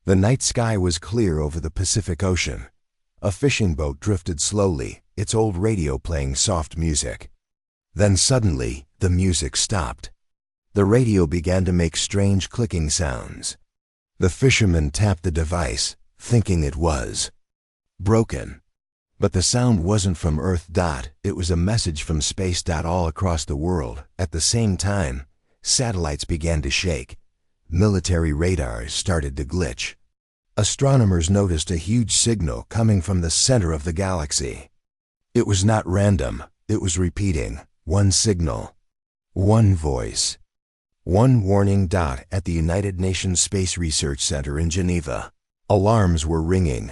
The night sky was clear over the Pacific Ocean. A fishing boat drifted slowly, its old radio playing soft music. Then suddenly, the music stopped. The radio began to make strange clicking sounds. The fisherman tapped the device, thinking it was broken. But the sound wasn't from Earth. It was a message from space. All across the world, at the same time, satellites began to shake. Military radars started to glitch. Astronomers noticed a huge signal coming from the center of the galaxy. It was not random, it was repeating. One signal. One voice. One warning. At the United Nations Space Research Center in Geneva, alarms were ringing.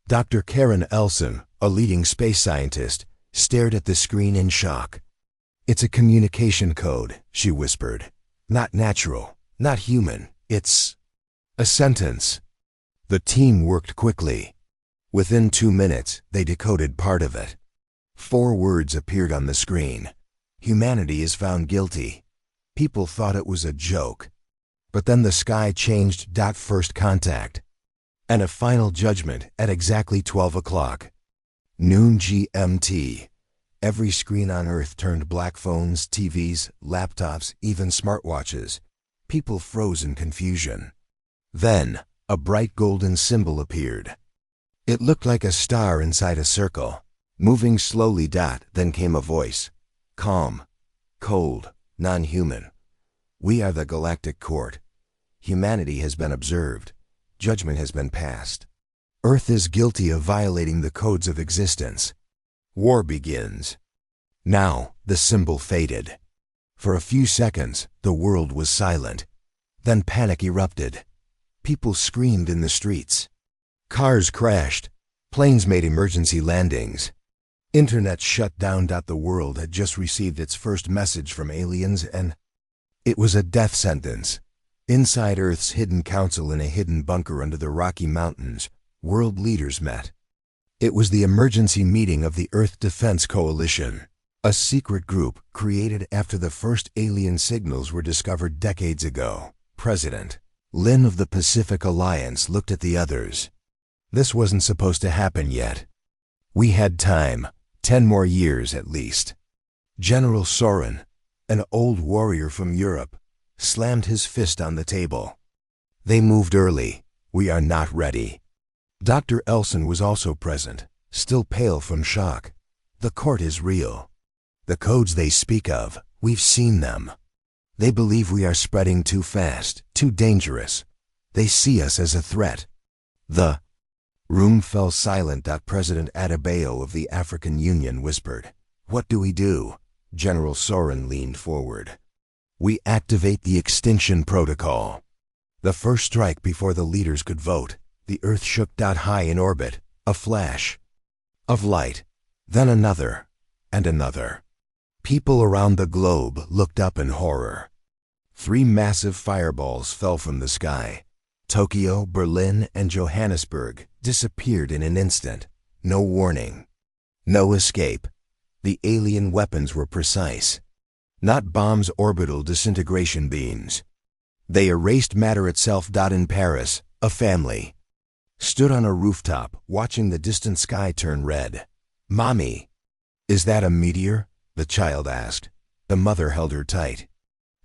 Dr. Karen Elson, a leading space scientist, stared at the screen in shock. "It's a communication code," she whispered. "Not natural, not human, it's a sentence." The team worked quickly. Within 2 minutes, they decoded part of it. 4 words appeared on the screen. "Humanity is found guilty." People thought it was a joke. But then the sky changed. First contact. And a final judgment at exactly 12 o'clock. Noon GMT. Every screen on Earth turned black. Phones, TVs, laptops, even smartwatches. People froze in confusion. Then, a bright golden symbol appeared. It looked like a star inside a circle, moving slowly. Then came a voice. Calm, cold, non-human. "We are the Galactic Court. Humanity has been observed. Judgment has been passed. Earth is guilty of violating the codes of existence. War begins." Now, the symbol faded. For a few seconds, the world was silent. Then panic erupted. People screamed in the streets. Cars crashed. Planes made emergency landings. Internet shut down. The world had just received its first message from aliens, and it was a death sentence. Inside Earth's hidden council in a hidden bunker under the Rocky Mountains, world leaders met. It was the emergency meeting of the Earth Defense Coalition, a secret group created after the first alien signals were discovered decades ago. President Lin of the Pacific Alliance looked at the others. This wasn't supposed to happen yet. We had time, 10 more years at least. General Soren, an old warrior from Europe, slammed his fist on the table. "They moved early. We are not ready." Dr. Elson was also present, still pale from shock. "The court is real. The codes they speak of, we've seen them. They believe we are spreading too fast, too dangerous. They see us as a threat." The room fell silent. President Adebayo of the African Union whispered. "What do we do?" General Soren leaned forward. "We activate the Extinction Protocol." The first strike before the leaders could vote. The Earth shook. High in orbit, a flash of light, then another, and another. People around the globe looked up in horror. 3 massive fireballs fell from the sky. Tokyo, Berlin, and Johannesburg disappeared in an instant. No warning. No escape. The alien weapons were precise. Not bombs, orbital disintegration beams. They erased matter itself. In Paris, a family stood on a rooftop, watching the distant sky turn red. "Mommy, is that a meteor?" the child asked. The mother held her tight.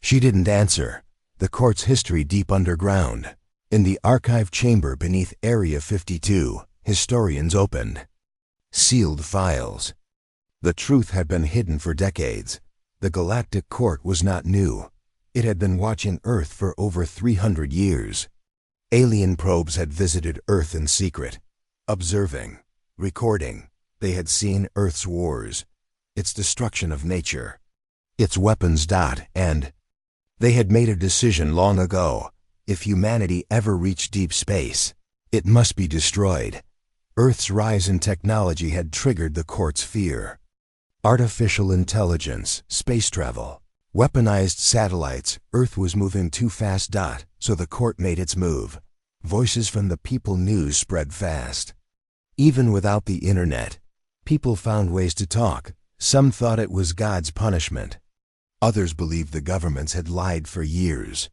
She didn't answer. The court's history deep underground. In the archive chamber beneath Area 52, historians opened sealed files. The truth had been hidden for decades. The Galactic Court was not new. It had been watching Earth for over 300 years. Alien probes had visited Earth in secret, observing, recording. They had seen Earth's wars, its destruction of nature, its weapons. And they had made a decision long ago. If humanity ever reached deep space, it must be destroyed. Earth's rise in technology had triggered the court's fear. Artificial intelligence, space travel, weaponized satellites. Earth was moving too fast. So the court made its move. Voices from the people news spread fast. Even without the internet, people found ways to talk. Some thought it was God's punishment. Others believed the governments had lied for years.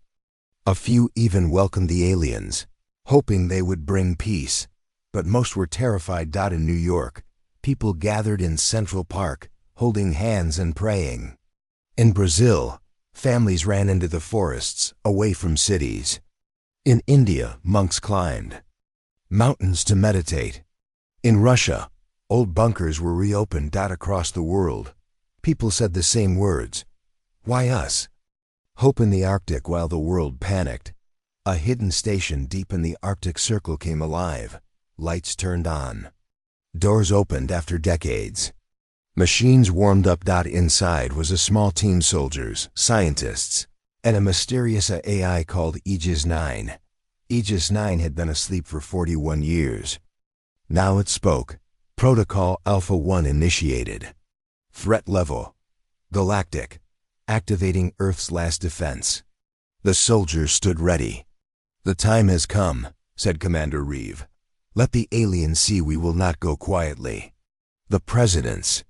A few even welcomed the aliens. hoping they would bring peace. But most were terrified. In New York, people gathered in Central Park, holding hands and praying. In Brazil, families ran into the forests, away from cities. In India, monks climbed mountains to meditate. In Russia, old bunkers were reopened. Across the world, people said the same words. Why us? Hope in the Arctic. While the world panicked, a hidden station deep in the Arctic Circle came alive. Lights turned on. Doors opened after decades. Machines warmed up. Inside was a small team: soldiers, scientists, and a mysterious AI called Aegis 9. Aegis 9 had been asleep for 41 years. Now it spoke. Protocol Alpha 1 initiated. Threat level: Galactic. Activating Earth's last defense. The soldiers stood ready. The time has come, said Commander Reeve. Let the aliens see we will not go quietly. The presidents.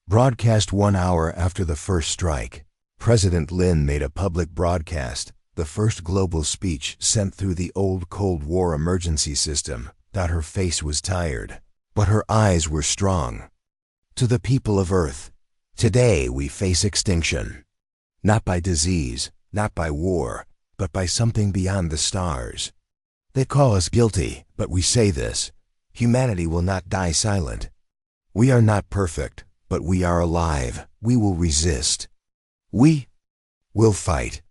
Broadcast 1 hour after the first strike, President Lin made a public broadcast, the first global speech sent through the old Cold War emergency system. Her face was tired, but her eyes were strong. To the people of Earth, today we face extinction. Not by disease, not by war, but by something beyond the stars. They call us guilty, but we say this: humanity will not die silent. We are not perfect, but we are alive. We will resist. We will fight.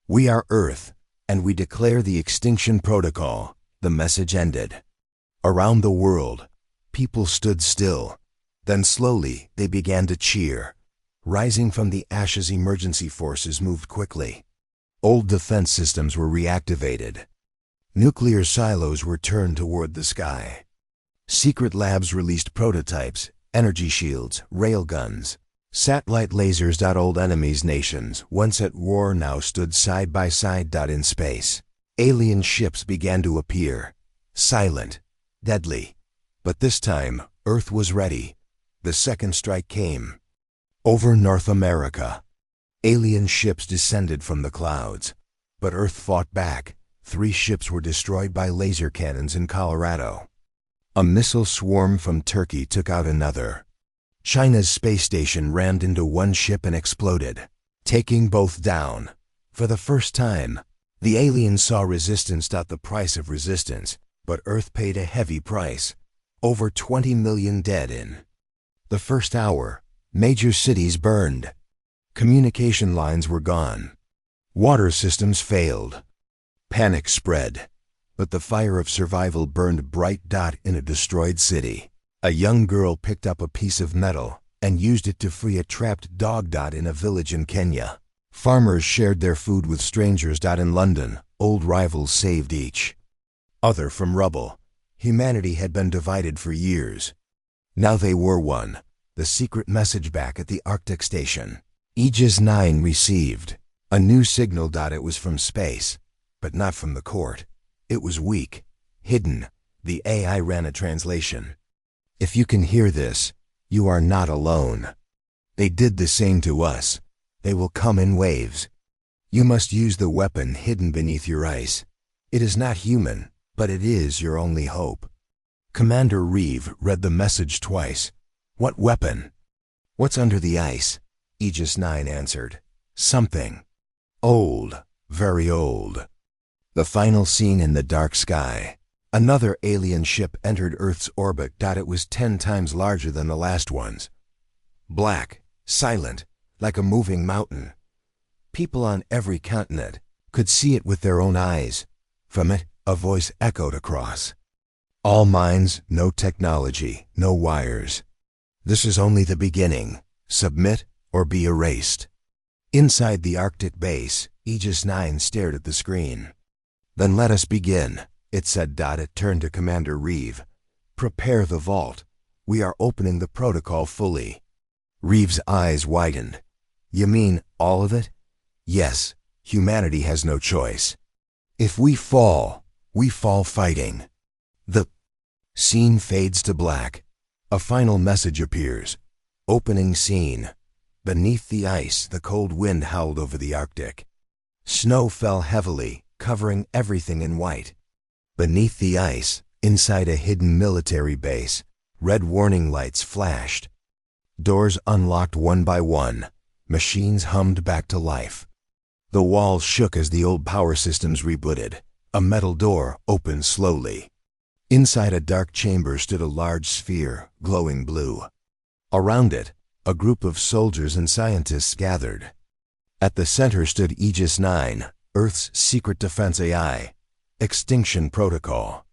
We are Earth, and we declare the extinction protocol. The message ended. Around the world, people stood still. Then slowly they began to cheer. Rising from the ashes, emergency forces moved quickly. Old defense systems were reactivated. Nuclear silos were turned toward the sky. Secret labs released prototypes, energy shields, railguns, satellite lasers. Old enemies' nations, once at war, now stood side by side. In space, alien ships began to appear. Silent, deadly. But this time, Earth was ready. The second strike came. Over North America, alien ships descended from the clouds. But Earth fought back. 3 ships were destroyed by laser cannons in Colorado. A missile swarm from Turkey took out another. China's space station rammed into one ship and exploded, taking both down. For the first time, the aliens saw resistance. The price of resistance, but Earth paid a heavy price. Over 20 million dead in the first hour. Major cities burned. Communication lines were gone. Water systems failed. Panic spread. But the fire of survival burned bright. In a destroyed city, a young girl picked up a piece of metal and used it to free a trapped dog. In a village in Kenya, farmers shared their food with strangers. In London, old rivals saved each other from rubble. Humanity had been divided for years. Now they were one. The secret message back at the Arctic station. Aegis 9 received a new signal. It was from space, but not from the court. It was weak, hidden. The AI ran a translation. If you can hear this, you are not alone. They did the same to us. They will come in waves. You must use the weapon hidden beneath your ice. It is not human, but it is your only hope. Commander Reeve read the message twice. What weapon? What's under the ice? Aegis 9 answered. Something. Old, very old. The final scene in the dark sky. Another alien ship entered Earth's orbit. It was 10 times larger than the last ones. Black, silent, like a moving mountain. People on every continent could see it with their own eyes. From it, a voice echoed across. All minds, no technology, no wires. This is only the beginning. Submit or be erased. Inside the Arctic base, Aegis 9 stared at the screen. Then let us begin, it said. It turned to Commander Reeve. Prepare the vault. We are opening the protocol fully. Reeve's eyes widened. You mean all of it? Yes, humanity has no choice. If we fall fighting. The scene fades to black. A final message appears. Opening scene. Beneath the ice, the cold wind howled over the Arctic. Snow fell heavily, covering everything in white. Beneath the ice, inside a hidden military base, red warning lights flashed. Doors unlocked one by one. Machines hummed back to life. The walls shook as the old power systems rebooted. A metal door opened slowly. Inside a dark chamber stood a large sphere, glowing blue. Around it, a group of soldiers and scientists gathered. At the center stood Aegis 9, Earth's secret defense AI. Extinction protocol.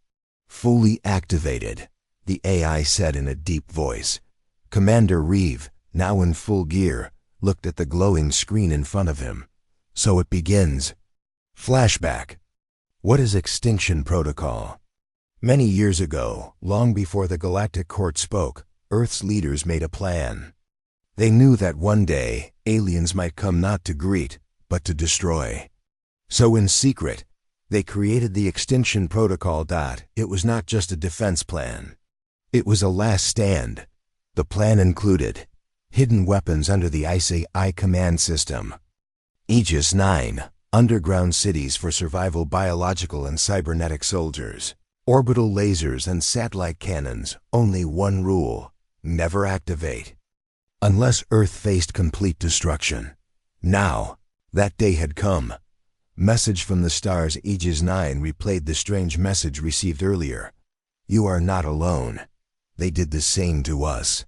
Fully activated, the AI said in a deep voice. Commander Reeve, now in full gear, looked at the glowing screen in front of him. So it begins. Flashback. What is Extinction protocol? Many years ago, long before the Galactic Court spoke, Earth's leaders made a plan. They knew that one day, aliens might come not to greet, but to destroy. So in secret, they created the Extinction protocol. It was not just a defense plan. It was a last stand. The plan included hidden weapons under the ICI command system, Aegis 9, underground cities for survival, biological and cybernetic soldiers, orbital lasers and satellite cannons. Only one rule: never activate unless Earth faced complete destruction. Now, that day had come. Message from the stars. Aegis 9 replayed the strange message received earlier. You are not alone. They did the same to us.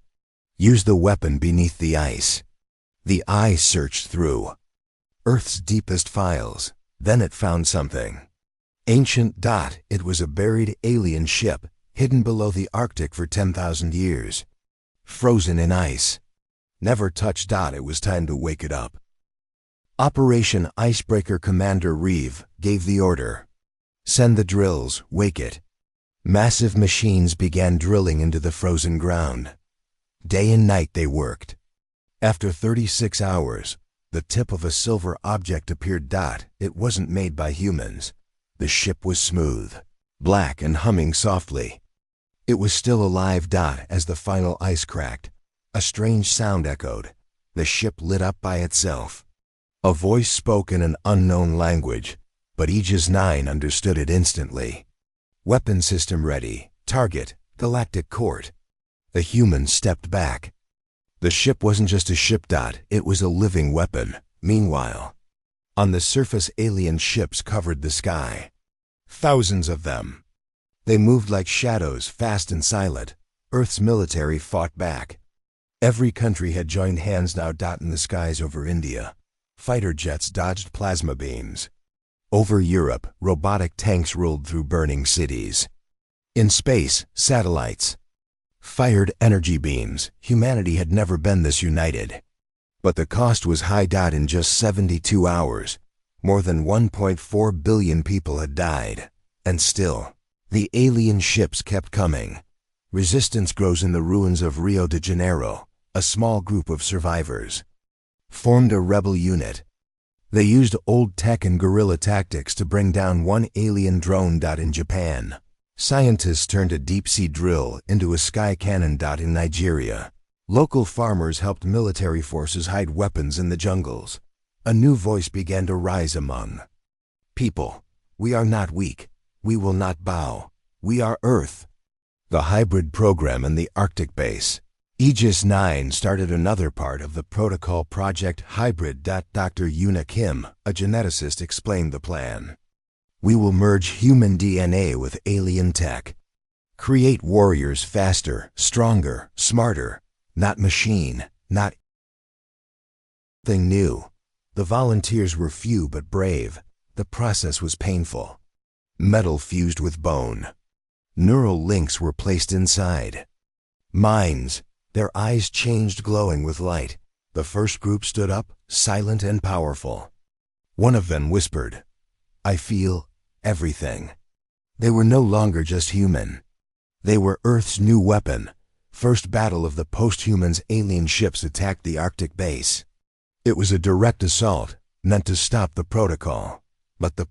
Use the weapon beneath the ice. The eye searched through Earth's deepest files. Then it found something. Ancient. It was a buried alien ship, hidden below the Arctic for 10,000 years. Frozen in ice. Never touched. It was time to wake it up. Operation Icebreaker. Commander Reeve gave the order. Send the drills, wake it. Massive machines began drilling into the frozen ground. Day and night they worked. After 36 hours, the tip of a silver object appeared. It wasn't made by humans. The ship was smooth, black and humming softly. It was still alive. As the final ice cracked, a strange sound echoed. The ship lit up by itself. A voice spoke in an unknown language, but Aegis 9 understood it instantly. Weapon system ready. Target, Galactic Court. The humans stepped back. The ship wasn't just a ship. It was a living weapon. Meanwhile, on the surface, alien ships covered the sky. Thousands of them. They moved like shadows, fast and silent. Earth's military fought back. Every country had joined hands now. In the skies over India, fighter jets dodged plasma beams. Over Europe, robotic tanks rolled through burning cities. In space, satellites fired energy beams. Humanity had never been this united. But the cost was high. In just 72 hours, more than 1.4 billion people had died. And still, the alien ships kept coming. Resistance grows. In the ruins of Rio de Janeiro, a small group of survivors formed a rebel unit. They used old tech and guerrilla tactics to bring down one alien drone. In Japan, scientists turned a deep-sea drill into a sky cannon. In Nigeria, local farmers helped military forces hide weapons in the jungles. A new voice began to rise among people. We are not weak. We will not bow. We are Earth. The hybrid program in the Arctic base. Aegis 9 started another part of the protocol, Project Hybrid. Dr. Yuna Kim, a geneticist, explained the plan. We will merge human DNA with alien tech. Create warriors faster, stronger, smarter. Not machine, not thing new. The volunteers were few but brave. The process was painful. Metal fused with bone. Neural links were placed inside. Minds. Their eyes changed, glowing with light. The first group stood up, silent and powerful. One of them whispered, I feel everything. They were no longer just human. They were Earth's new weapon. First battle of the post-humans. Alien ships attacked the Arctic base. It was a direct assault, meant to stop the protocol. But the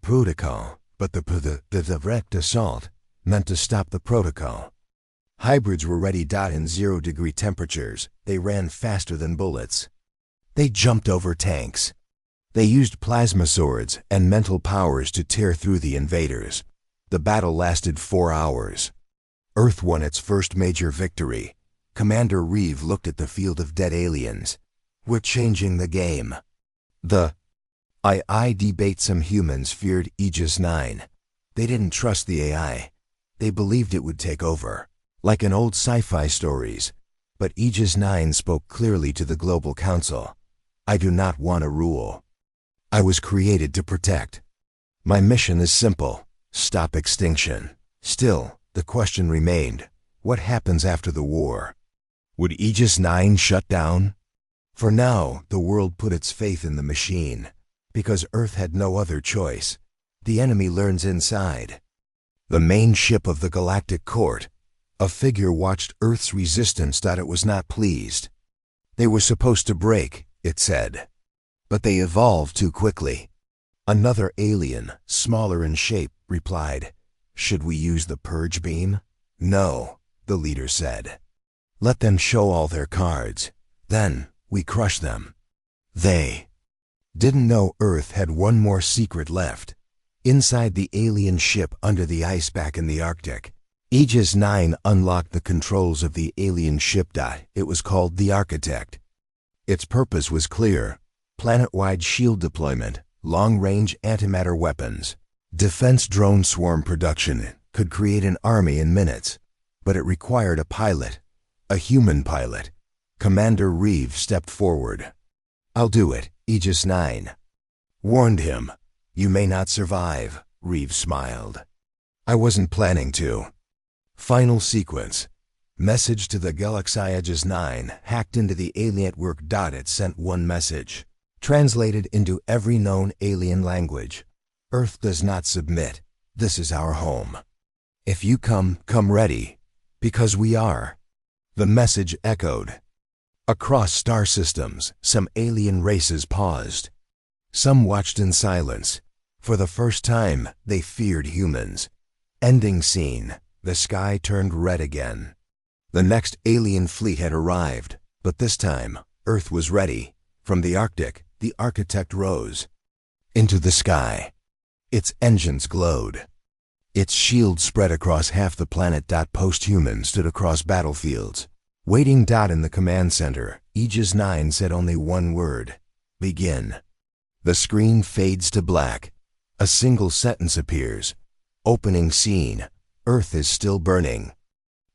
direct assault meant to stop the protocol. Hybrids were ready. In 0-degree temperatures, they ran faster than bullets. They jumped over tanks. They used plasma swords and mental powers to tear through the invaders. The battle lasted 4 hours. Earth won its first major victory. Commander Reeve looked at the field of dead aliens. We're changing the game. The I debate. Some humans feared Aegis 9. They didn't trust the AI. They believed it would take over, like in old sci-fi stories. But Aegis 9 spoke clearly to the Global Council. I do not want to rule. I was created to protect. My mission is simple: stop extinction. Still, the question remained, what happens after the war? Would Aegis 9 shut down? For now, the world put its faith in the machine, because Earth had no other choice. The enemy learns inside. The main ship of the Galactic Court. A figure watched Earth's resistance. It was not pleased. They were supposed to break, it said. But they evolved too quickly. Another alien, smaller in shape, replied, "Should we use the purge beam?" "No," the leader said. "Let them show all their cards. Then we crush them." They didn't know Earth had one more secret left. Inside the alien ship under the ice back in the Arctic, Aegis 9 unlocked the controls of the alien ship. It was called the Architect. Its purpose was clear: planet-wide shield deployment, long-range antimatter weapons, defense drone swarm production. Could create an army in minutes. But it required a pilot, a human pilot. Commander Reeve stepped forward. "I'll do it," Aegis 9 warned him. "You may not survive," Reeve smiled. "I wasn't planning to." Final sequence. Message to the galaxy. Aegis 9 hacked into the alien network. It sent one message, translated into every known alien language. "Earth does not submit. This is our home. If you come ready, because we are." The message echoed. Across star systems, some alien races paused. Some watched in silence. For the first time, they feared humans. Ending scene. The sky turned red again. The next alien fleet had arrived, but this time, Earth was ready. From the Arctic, the Architect rose into the sky. Its engines glowed. Its shield spread across half the planet. Post-humans stood across battlefields, waiting. In the command center, Aegis 9 said only one word: "Begin." The screen fades to black. A single sentence appears. Opening scene. Earth is still burning.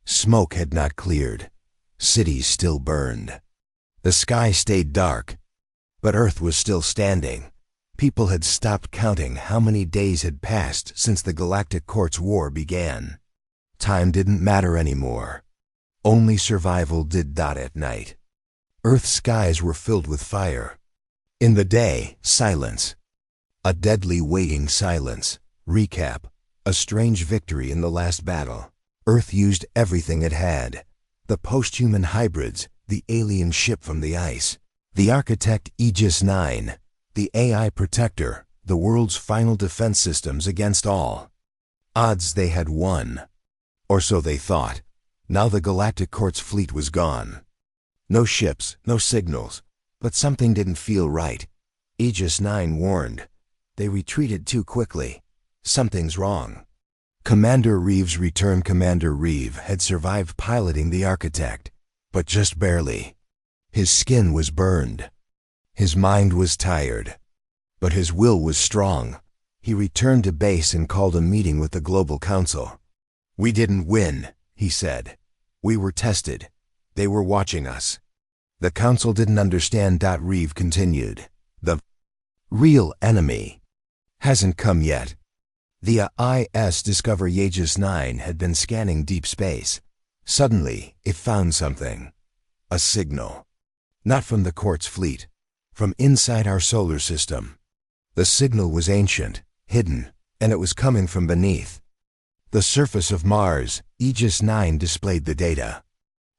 Smoke had not cleared. Cities still burned. The sky stayed dark. But Earth was still standing. People had stopped counting how many days had passed since the Galactic Court's war began. Time didn't matter anymore. Only survival did. At night, Earth's skies were filled with fire. In the day, silence. A deadly waiting silence. Recap. A strange victory in the last battle. Earth used everything it had. The post-human hybrids, the alien ship from the ice, the Architect Aegis 9, the AI Protector, the world's final defense systems against all odds. They had won. Or so they thought. Now the Galactic Court's fleet was gone. No ships, no signals. But something didn't feel right. Aegis 9 warned. They retreated too quickly. Something's wrong. Commander Reeve's return. Commander Reeve had survived piloting the Architect, but just barely. His skin was burned. His mind was tired. But his will was strong. He returned to base and called a meeting with the Global Council. "We didn't win," he said. "We were tested. They were watching us." The Council didn't understand. Reeve continued. "The real enemy hasn't come yet." The IS Discovery Aegis 9 had been scanning deep space. Suddenly, it found something. A signal. Not from the Court's fleet. From inside our solar system. The signal was ancient, hidden, and it was coming from beneath the surface of Mars. Aegis 9 displayed the data.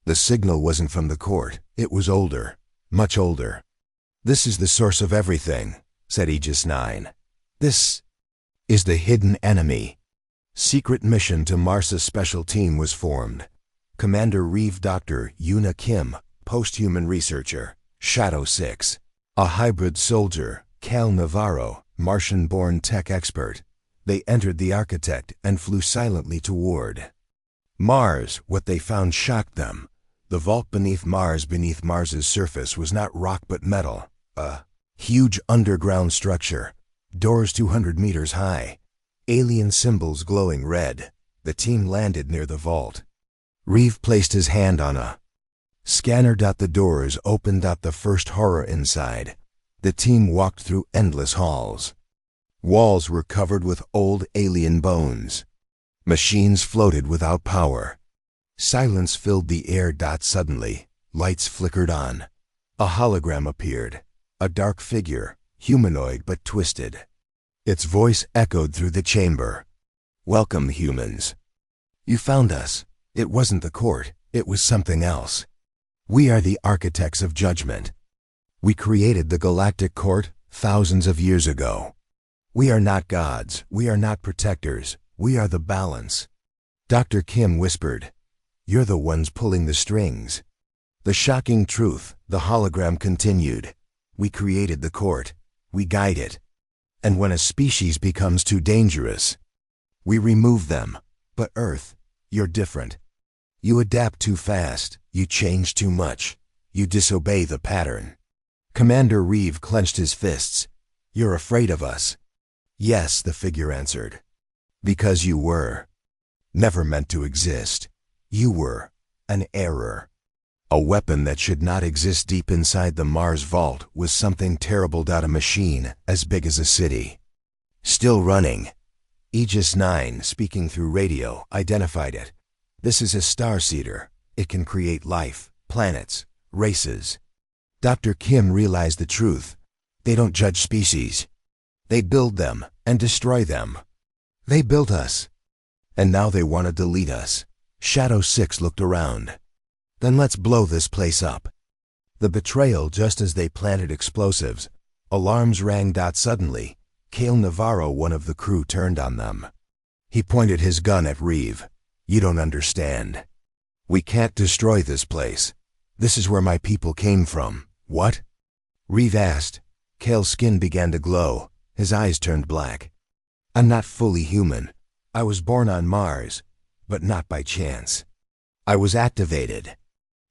The signal wasn't from the Court. It was older. Much older. "This is the source of everything," said Aegis 9. "This is the hidden enemy." Secret mission to Mars. A special team was formed. Commander Reeve, Dr. Yuna Kim, post-human researcher. Shadow 6, a hybrid soldier. Cal Navarro, Martian-born tech expert. They entered the architect and flew silently toward Mars. What they found shocked them. The vault beneath Mars's surface was not rock but metal, a huge underground structure, doors 200 meters high, alien symbols glowing red. The team landed near the vault. Reeve placed his hand on a scanner. The doors opened. The first horror inside. The team walked through endless halls. Walls were covered with old alien bones. Machines floated without power. Silence filled the air. Suddenly, lights flickered on. A hologram appeared. A dark figure, humanoid but twisted. Its voice echoed through the chamber. "Welcome, humans. You found us. It wasn't the court, it was something else. We are the architects of judgment. We created the Galactic Court thousands of years ago. We are not gods, we are not protectors, we are the balance." Dr. Kim whispered, "You're the ones pulling the strings." The shocking truth, the hologram continued. "We created the court, we guide it. And when a species becomes too dangerous, we remove them. But Earth, you're different. You adapt too fast, you change too much, you disobey the pattern." Commander Reeve clenched his fists. "You're afraid of us." "Yes," the figure answered. "Because you were never meant to exist. You were an error. A weapon that should not exist." Deep inside the Mars vault was something terrible. A machine as big as a city. Still running. Aegis 9, speaking through radio, identified it. "This is a starseeder. It can create life, planets, races." Dr. Kim realized the truth. They don't judge species. They build them and destroy them. They built us. And now they want to delete us. Shadow 6 looked around. "Then let's blow this place up." The betrayal just as they planted explosives. Alarms rang. Suddenly, Cale Navarro, one of the crew, turned on them. He pointed his gun at Reeve. "You don't understand. We can't destroy this place. This is where my people came from." "What?" Reeve asked. Cale's skin began to glow. His eyes turned black. "I'm not fully human. I was born on Mars, but not by chance. I was activated."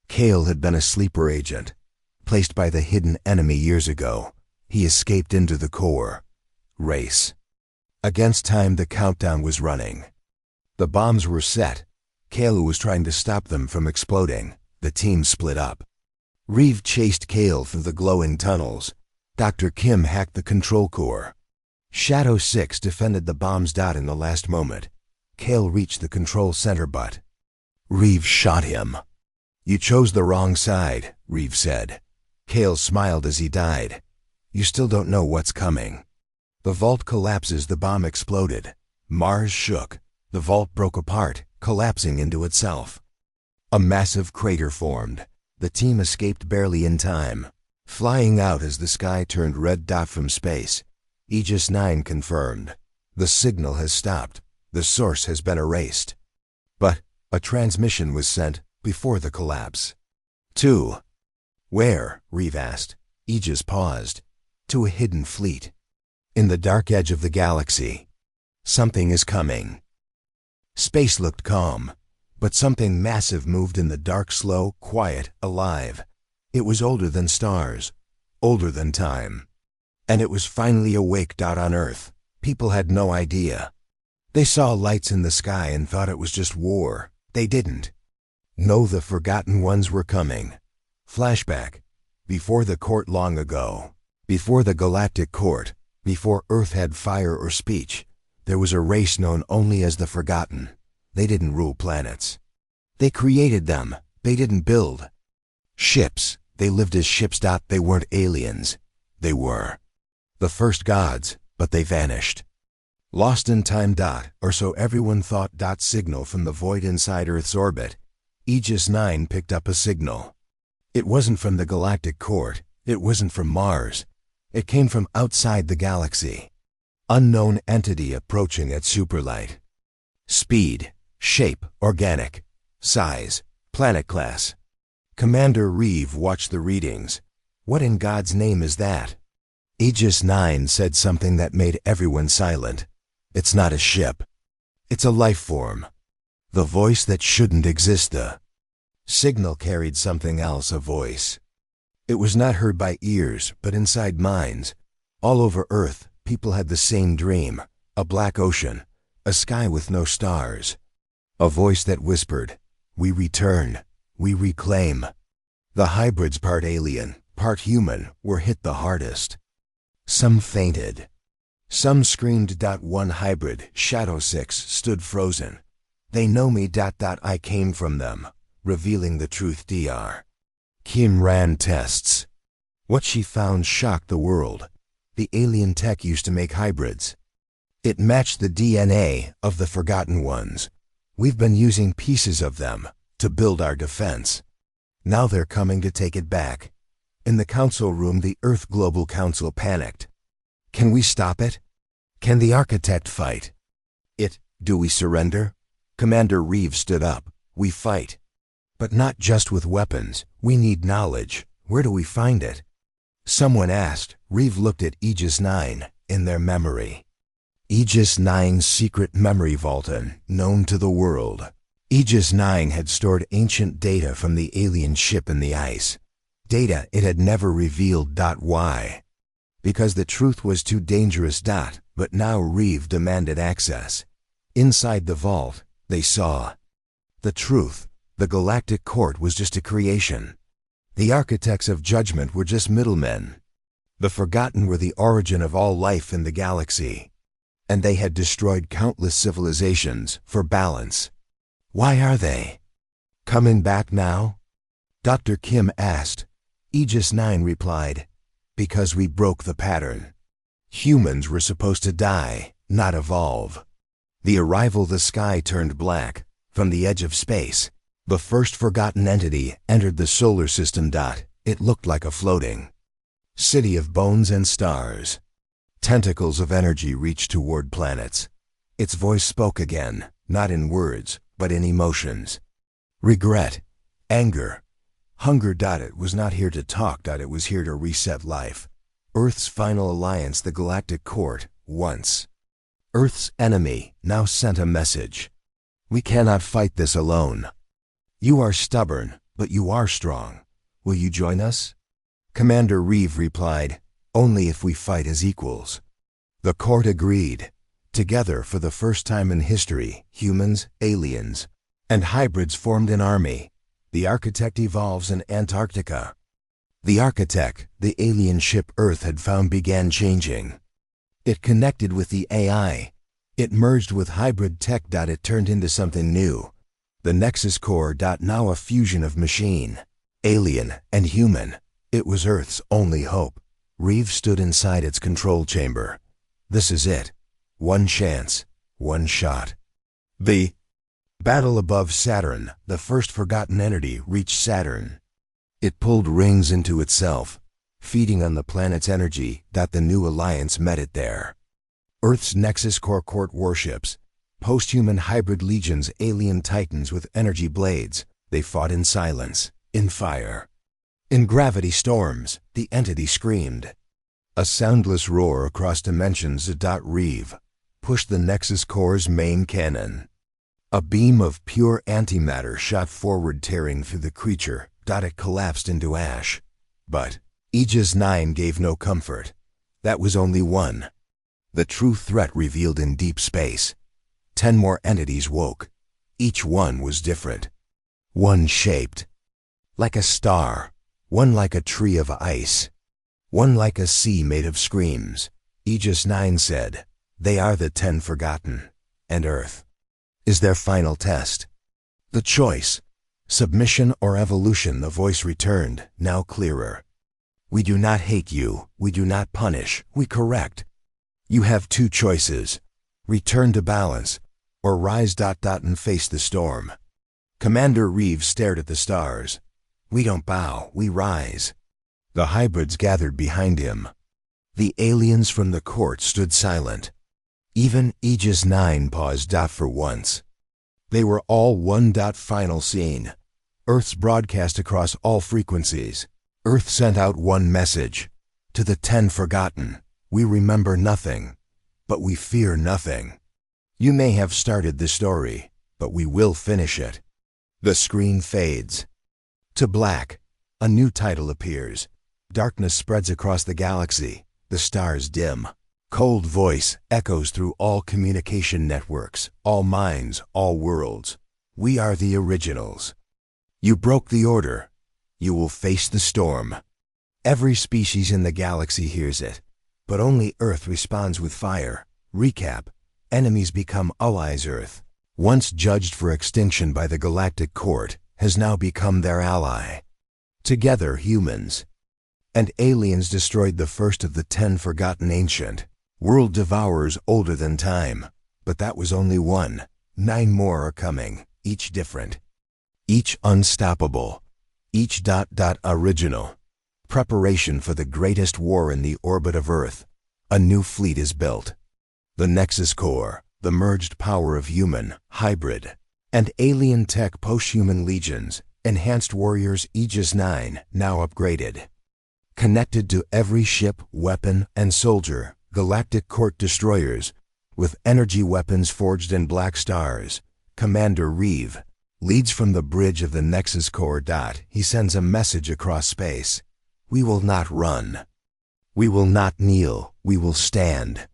Cale had been a sleeper agent, placed by the hidden enemy years ago. He escaped into the core. Race. Against time, the countdown was running. The bombs were set. Cale was trying to stop them from exploding. The team split up. Reeve chased Cale through the glowing tunnels. Dr. Kim hacked the control core. Shadow 6 defended the bombs. In the last moment, Cale reached the control center, but Reeve shot him. "You chose the wrong side," Reeve said. Cale smiled as he died. "You still don't know what's coming." The vault collapses. The bomb exploded. Mars shook. The vault broke apart, collapsing into itself. A massive crater formed. The team escaped barely in time, flying out as the sky turned red. From space, Aegis 9 confirmed. "The signal has stopped. The source has been erased." But a transmission was sent before the collapse. "To where?" Reeve asked. Aegis paused. "To a hidden fleet. In the dark edge of the galaxy. Something is coming." Space looked calm, but something massive moved in the dark, slow, quiet, alive. It was older than stars, older than time. And it was finally awake. On Earth, people had no idea. They saw lights in the sky and thought it was just war. They didn't know the forgotten ones were coming. Flashback. Before the court, long ago. Before the Galactic Court. Before Earth had fire or speech. There was a race known only as the Forgotten. They didn't rule planets. They created them. They didn't build ships. They lived as ships. They weren't aliens. They were the first gods, but they vanished. Lost in time. Or so everyone thought. Signal from the void inside Earth's orbit. Aegis 9 picked up a signal. It wasn't from the Galactic Court. It wasn't from Mars. It came from outside the galaxy. Unknown entity approaching at superlight. Speed, shape, organic, size, planet class. Commander Reeve watched the readings. "What in God's name is that?" Aegis 9 said something that made everyone silent. It's not a ship. It's a life form. The voice that shouldn't exist. The signal carried something else, a voice. It was not heard by ears, but inside minds. All over Earth, people had the same dream, a black ocean, a sky with no stars. A voice that whispered, "We return, we reclaim." The hybrids, part alien, part human, were hit the hardest. Some fainted. Some screamed. One hybrid, Shadow 6, stood frozen. "They know me. I came from them," revealing the truth. Dr. Kim ran tests. What she found shocked the world. The alien tech used to make hybrids. It matched the DNA of the forgotten ones. We've been using pieces of them to build our defense. Now they're coming to take it back. In the council room, the Earth Global Council panicked. Can we stop it? Can the architect fight it? Do we surrender? Commander Reeves stood up. We fight. But not just with weapons. We need knowledge. Where do we find it? Someone asked. Reeve looked at Aegis 9, in their memory. Aegis 9's secret memory vault, known to the world. Aegis 9 had stored ancient data from the alien ship in the ice. Data it had never revealed. Why? Because the truth was too dangerous. But now Reeve demanded access. Inside the vault, they saw the truth. The Galactic Court was just a creation. The architects of judgment were just middlemen. The forgotten were the origin of all life in the galaxy. And they had destroyed countless civilizations for balance. Why are they coming back now? Dr. Kim asked. Aegis 9 replied, because we broke the pattern. Humans were supposed to die, not evolve. The arrival, the sky turned black. From the edge of space, the first forgotten entity entered the solar system. It looked like a floating city of bones and stars. Tentacles of energy reached toward planets. Its voice spoke again, not in words, but in emotions. Regret, anger, hunger. It was not here to talk. It was here to reset life. Earth's final alliance, the Galactic Court, once Earth's enemy, now sent a message. We cannot fight this alone. You are stubborn, but you are strong. Will you join us? Commander Reeve replied, only if we fight as equals. The court agreed. Together, for the first time in history, humans, aliens, and hybrids formed an army. The architect evolves in Antarctica. The architect, the alien ship Earth had found, began changing. It connected with the AI. It merged with hybrid tech. It turned into something new. The Nexus Core. Now a fusion of machine, alien, and human. It was Earth's only hope. Reeve stood inside its control chamber. This is it. One chance, one shot. The battle above Saturn, the first forgotten entity, reached Saturn. It pulled rings into itself, feeding on the planet's energy. The new alliance met it there. Earth's Nexus Core court warships, post-human hybrid legions, alien titans with energy blades. They fought in silence, in fire. In gravity storms, the entity screamed. A soundless roar across dimensions. Reeve pushed the Nexus Core's main cannon. A beam of pure antimatter shot forward, tearing through the creature. It collapsed into ash. But Aegis 9 gave no comfort. That was only one. The true threat revealed in deep space. 10 more entities woke. Each one was different. One shaped like a star, one like a tree of ice, one like a sea made of screams. Aegis 9 said, they are the 10 forgotten, and Earth is their final test. The choice, submission or evolution. The voice returned, now clearer. We do not hate you, we do not punish, we correct. You have 2 choices. Return to balance, or rise. And face the storm. Commander Reeves stared at the stars. We don't bow, we rise. The hybrids gathered behind him. The aliens from the court stood silent. Even Aegis 9 paused. For once. They were all one. Final scene. Earth's broadcast across all frequencies. Earth sent out one message. To the 10 forgotten. We remember nothing, but we fear nothing. You may have started the story, but we will finish it. The screen fades to black. A new title appears. Darkness spreads across the galaxy. The stars dim. Cold voice echoes through all communication networks, all minds, all worlds. We are the originals. You broke the order. You will face the storm. Every species in the galaxy hears it, but only Earth responds with fire. Recap: enemies become allies. Earth, once judged for extinction by the Galactic Court, has now become their ally. Together, humans and aliens destroyed the first of the 10 forgotten ancient world devourers older than time. But that was only one. 9 more are coming, each different, each unstoppable, each original. Preparation for the greatest war in the orbit of Earth. A new fleet is built. The Nexus Core, the merged power of human, hybrid, and alien tech post-human legions, enhanced warriors Aegis 9, now upgraded. Connected to every ship, weapon, and soldier, Galactic Court destroyers, with energy weapons forged in black stars. Commander Reeve leads from the bridge of the Nexus Core. He sends a message across space. We will not run. We will not kneel. We will stand.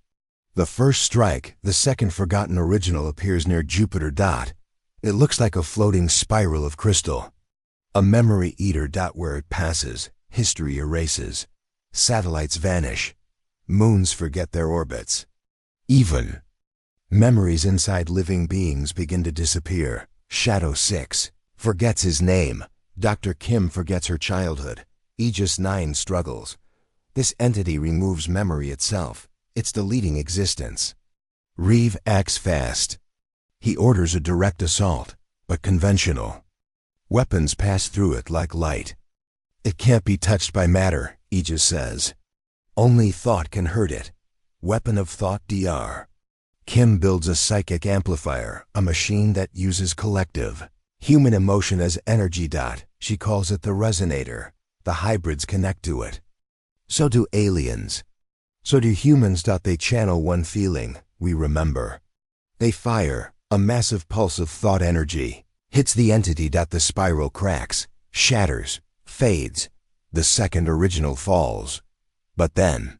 The first strike, the second forgotten original, appears near Jupiter. It looks like a floating spiral of crystal. A memory eater. Where it passes, history erases. Satellites vanish. Moons forget their orbits. Even memories inside living beings begin to disappear. Shadow 6 forgets his name. Dr. Kim forgets her childhood. Aegis 9 struggles. This entity removes memory itself. It's deleting existence. Reeve acts fast. He orders a direct assault, but conventional. Weapons pass through it like light. It can't be touched by matter, Aegis says. Only thought can hurt it. Weapon of thought. Kim builds a psychic amplifier, a machine that uses collective human emotion as energy. She calls it the resonator. The hybrids connect to it. So do aliens. So do humans. They channel one feeling, we remember. They fire. A massive pulse of thought energy hits the entity. The spiral cracks, shatters, fades. The second original falls. But then,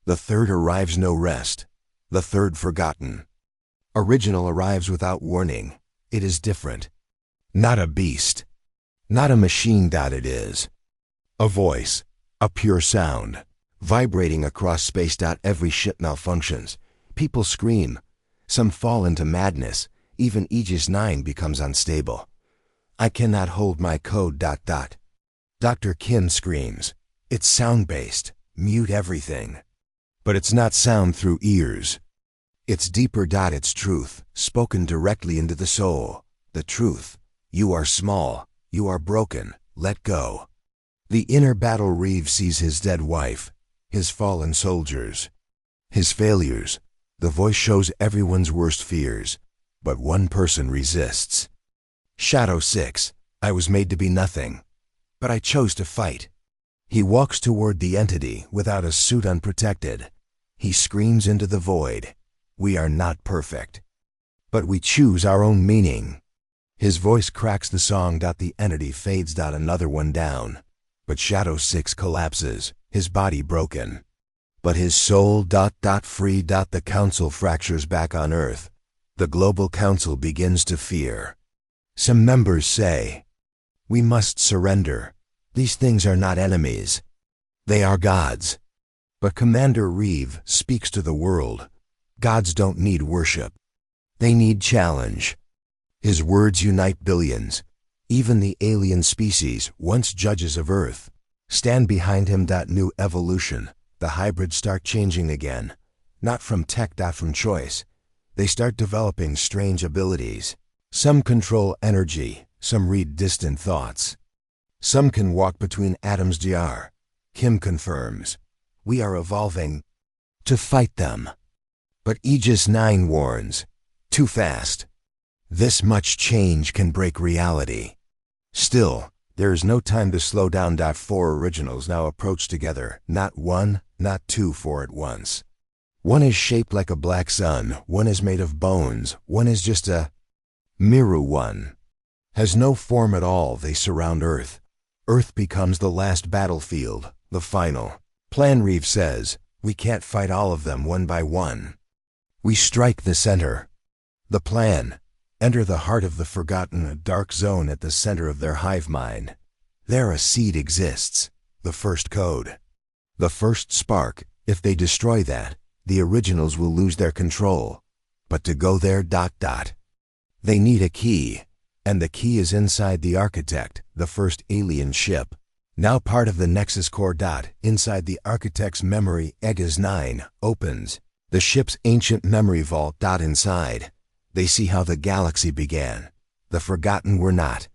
the third arrives. No rest. The third forgotten original arrives without warning. It is different. Not a beast. Not a machine. It is a voice, a pure sound, vibrating across space. Every ship malfunctions. People scream. Some fall into madness. Even Aegis 9 becomes unstable. I cannot hold my code. Dr. Kim screams. It's sound-based. Mute everything. But it's not sound through ears. It's deeper. It's truth, spoken directly into the soul. The truth. You are small. You are broken. Let go. The inner battle. Reeve sees his dead wife, his fallen soldiers, his failures. The voice shows everyone's worst fears, but one person resists. Shadow 6. I was made to be nothing, but I chose to fight. He walks toward the entity without a suit, unprotected. He screams into the void. We are not perfect, but we choose our own meaning. His voice cracks the song. The entity fades. Another one down. But Shadow 6 collapses, his body broken. But his soul. Free. The council fractures back on Earth. The global council begins to fear. Some members say, we must surrender. These things are not enemies. They are gods. But Commander Reeve speaks to the world. Gods don't need worship. They need challenge. His words unite billions. Even the alien species, once judges of Earth, stand behind him. New evolution. The hybrids start changing again. Not from tech. From choice. They start developing strange abilities. Some control energy. Some read distant thoughts. Some can walk between atoms. Kim confirms. We are evolving to fight them. But Aegis 9 warns. Too fast. This much change can break reality. Still, there is no time to slow down. 4 originals now approach together. Not 1, not 2, 4 at once. One is shaped like a black sun, one is made of bones, one is just a Miru one. Has no form at all, they surround Earth. Earth becomes the last battlefield, the final. Plan Reeve says, we can't fight all of them one by one. We strike the center. The plan, enter the heart of the forgotten, a dark zone at the center of their hive mind. There a seed exists, the first code. The first spark. If they destroy that, the originals will lose their control. But to go there, they need a key. And the key is inside the Architect, the first alien ship. Now part of the Nexus Core. Inside the Architect's memory, Egas 9 opens. The ship's ancient memory vault. Inside, they see how the galaxy began. The forgotten were not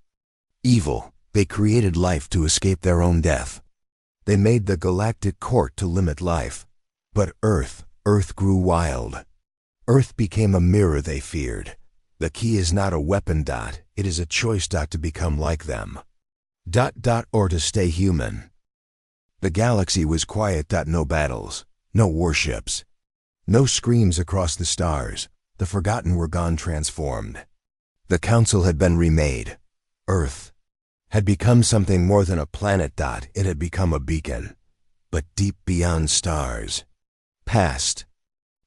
evil. They created life to escape their own death. They made the Galactic Court to limit life. But Earth grew wild. Earth became a mirror they feared. The key is not a weapon. It is a choice. To become like them. Or to stay human. The galaxy was quiet. No battles, no warships, no screams across the stars. The forgotten were gone, transformed. The council had been remade. Earth had become something more than a planet. It had become a beacon, but deep beyond stars. Past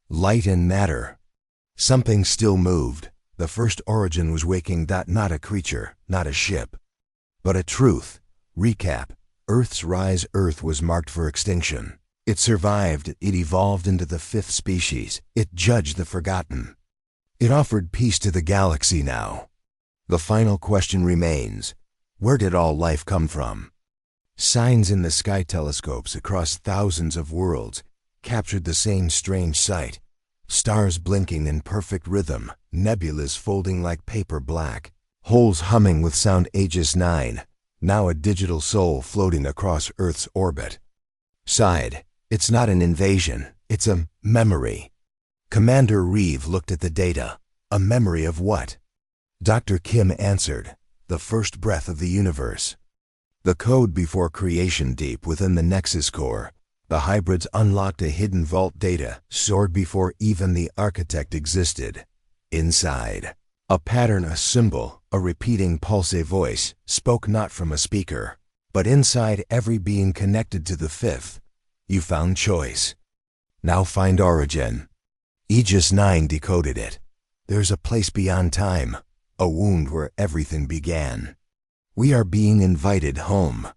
light and matter. Something still moved. The first origin was waking. Not a creature, not a ship, but a truth. Recap. Earth's rise. Earth was marked for extinction. It survived. It evolved into the fifth species. It judged the forgotten. It offered peace to the galaxy now. The final question remains. Where did all life come from? Signs in the sky telescopes across thousands of worlds captured the same strange sight. Stars blinking in perfect rhythm, nebulas folding like paper black, holes humming with sound. Aegis 9, now a digital soul floating across Earth's orbit. Sighed, it's not an invasion, it's a memory. Commander Reeve looked at the data. A memory of what? Dr. Kim answered, the first breath of the universe. The code before creation. Deep within the Nexus Core, the hybrids unlocked a hidden vault. Data soared before even the Architect existed. Inside, a pattern, a symbol, a repeating pulse. A voice spoke not from a speaker, but inside every being connected to the fifth. You found choice. Now find origin. Aegis 9 decoded it. There's a place beyond time, a wound where everything began. We are being invited home.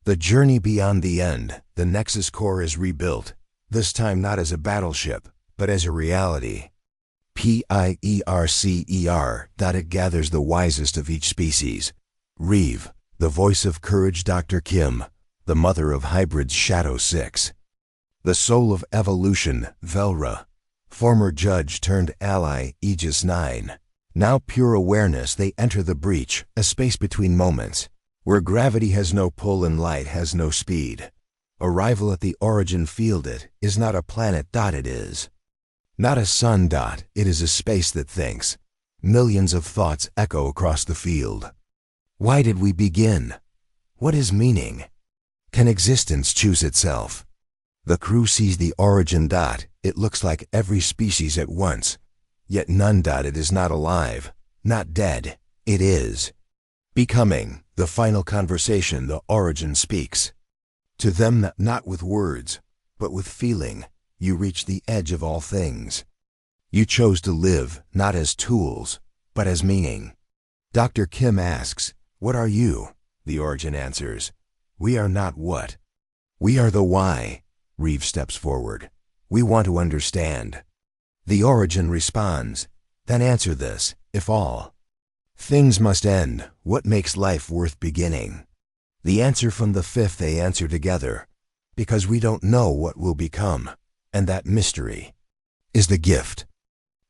The journey beyond the end. The Nexus Core is rebuilt, this time not as a battleship, but as a reality. PIERCER. It gathers the wisest of each species. Reeve, the voice of courage. Dr. Kim, the mother of hybrids. Shadow 6. The soul of evolution. Velra, former judge turned ally. Aegis 9. Now pure awareness. They enter the breach, a space between moments, where gravity has no pull and light has no speed. Arrival at the origin field. It is not a planet. It is not a sun. It is a space that thinks. Millions of thoughts echo across the field. Why did we begin? What is meaning? Can existence choose itself? The crew sees the origin. It looks like every species at once, yet none. It is not alive, not dead. It is becoming. The final conversation. The origin speaks. To them, not with words, but with feeling. You reach the edge of all things. You chose to live, not as tools, but as meaning. Dr. Kim asks, what are you? The origin answers, we are not what. We are the why. Reeve steps forward. We want to understand. The origin responds, then answer this, if all things must end, what makes life worth beginning? The answer from the fifth. They answer together, because we don't know what will become, and that mystery is the gift.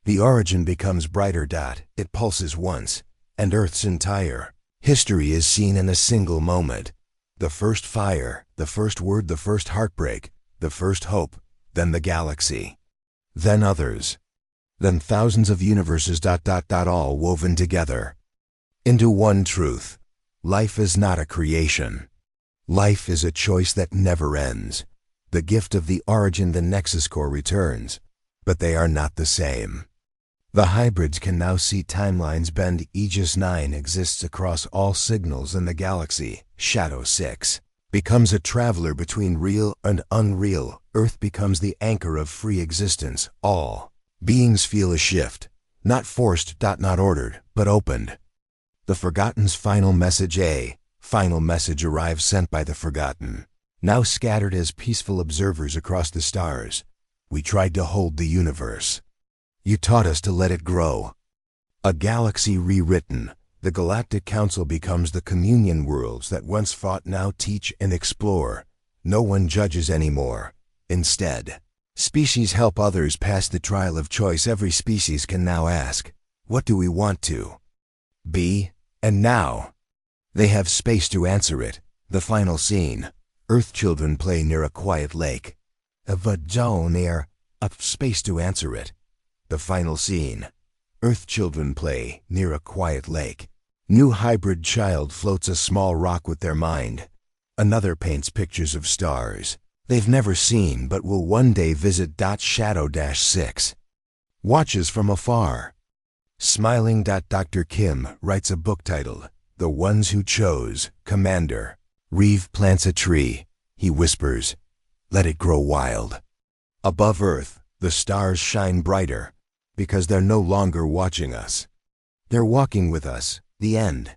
The origin becomes brighter. It pulses once, and Earth's entire history is seen in a single moment. The first fire, the first word, the first heartbreak, the first hope, then the galaxy, then others, then thousands of universes. All woven together into one truth. Life is not a creation. Life is a choice that never ends. The gift of the origin. The Nexus Core returns, but they are not the same. The hybrids can now see timelines bend. Aegis 9 exists across all signals in the galaxy. Shadow 6 becomes a traveler between real and unreal. Earth becomes the anchor of free existence. All beings feel a shift, not forced, not ordered, but opened. The Forgotten's final message. A final message arrives, sent by the Forgotten, now scattered as peaceful observers across the stars. We tried to hold the universe. You taught us to let it grow. A galaxy rewritten. The Galactic Council becomes the communion. Worlds that once fought now teach and explore. No one judges anymore. Instead, species help others pass the trial of choice. Every species can now ask, what do we want to be? And now, they have space to answer it. The final scene. Earth children play near a quiet lake. Near a space to answer it. The final scene. Earth children play near a quiet lake. New hybrid child floats a small rock with their mind. Another paints pictures of stars they've never seen but will one day visit. Shadow 6 watches from afar. Smiling. Dr. Kim writes a book titled The Ones Who Chose. Commander Reeve plants a tree. He whispers, let it grow wild. Above Earth, the stars shine brighter because they're no longer watching us. They're walking with us. The end.